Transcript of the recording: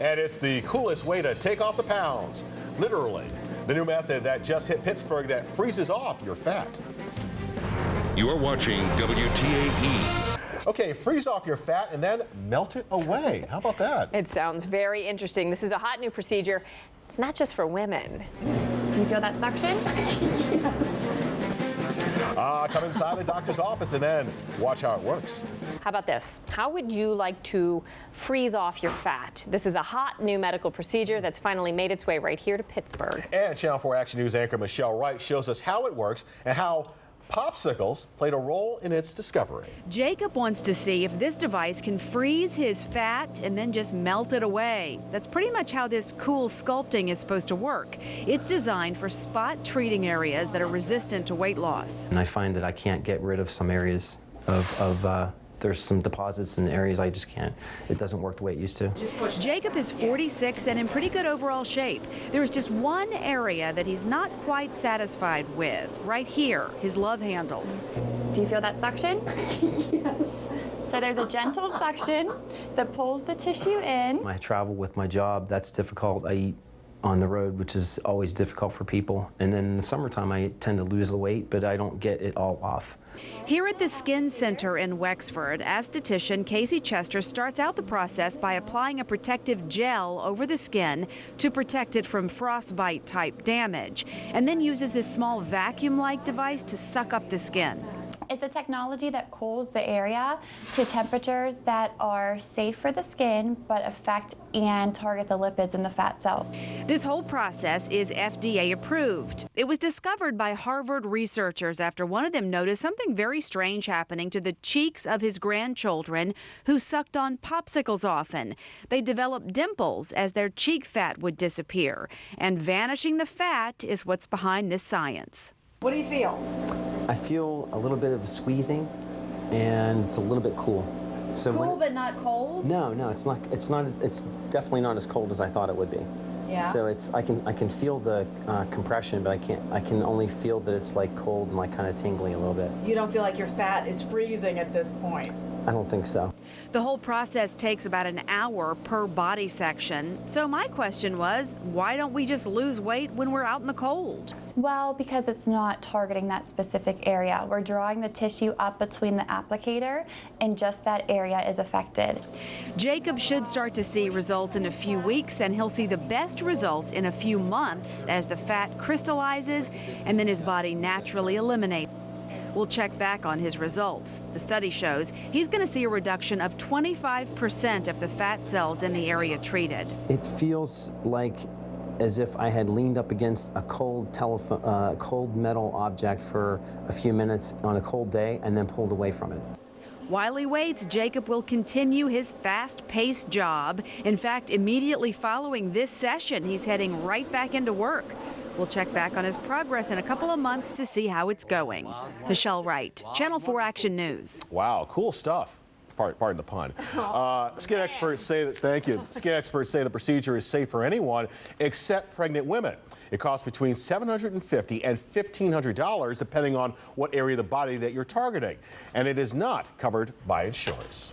And it's the coolest way to take off the pounds, literally. The new method that just hit Pittsburgh that freezes off your fat. You're watching WTAE. Okay, freeze off your fat and then melt it away. How about that? It sounds very interesting. This is a hot new procedure. It's not just for women. Do you feel that suction? Yes. Come inside the doctor's office and then watch how it works. How about this? How would you like to freeze off your fat? This is a hot new medical procedure that's finally made its way right here to Pittsburgh. And Channel 4 Action News anchor Michelle Wright shows us how it works and how popsicles played a role in its discovery. Jacob wants to see if this device can freeze his fat and then just melt it away. That's pretty much how this CoolSculpting is supposed to work. It's designed for spot treating areas that are resistant to weight loss. And I find that I can't get rid of some areas there's some deposits in areas I just can't. It doesn't work the way it used to. Jacob is 46 and in pretty good overall shape. There's just one area that he's not quite satisfied with. Right here, his love handles. Do you feel that suction? Yes. So there's a gentle suction that pulls the tissue in. I travel with my job. That's difficult. I eat on the road, which is always difficult for people. And then in the summertime, I tend to lose the weight, but I don't get it all off. Here at the Skin Center in Wexford, esthetician Casey Chester starts out the process by applying a protective gel over the skin to protect it from frostbite type damage, and then uses this small vacuum-like device to suck up the skin. It's a technology that cools the area to temperatures that are safe for the skin, but affect and target the lipids in the fat cell. This whole process is FDA approved. It was discovered by Harvard researchers after one of them noticed something very strange happening to the cheeks of his grandchildren who sucked on popsicles often. They developed dimples as their cheek fat would disappear, and vanishing the fat is what's behind this science. What do you feel? I feel a little bit of squeezing, and it's a little bit cool. So Cool but not cold? No, it's not. It's definitely not as cold as I thought it would be. Yeah. So I can feel the compression, but I can only feel that it's like cold and like kind of tingling a little bit. You don't feel like your fat is freezing at this point? I don't think so. The whole process takes about an hour per body section. So my question was, why don't we just lose weight when we're out in the cold? Well, because it's not targeting that specific area. We're drawing the tissue up between the applicator, and just that area is affected. Jacob should start to see results in a few weeks, and he'll see the best results in a few months as the fat crystallizes and then his body naturally eliminates. We'll check back on his results. The study shows he's going to see a reduction of 25% of the fat cells in the area treated. It feels like as if I had leaned up against a cold metal object for a few minutes on a cold day and then pulled away from it. While he waits, Jacob will continue his fast-paced job. In fact, immediately following this session, he's heading right back into work. We'll check back on his progress in a couple of months to see how it's going. Michelle Wright, Channel 4 Action News. Wow, cool stuff. Pardon the pun. Skin experts say that, thank you. Skin experts say the procedure is safe for anyone except pregnant women. It costs between $750 and $1,500 depending on what area of the body that you're targeting. And it is not covered by insurance.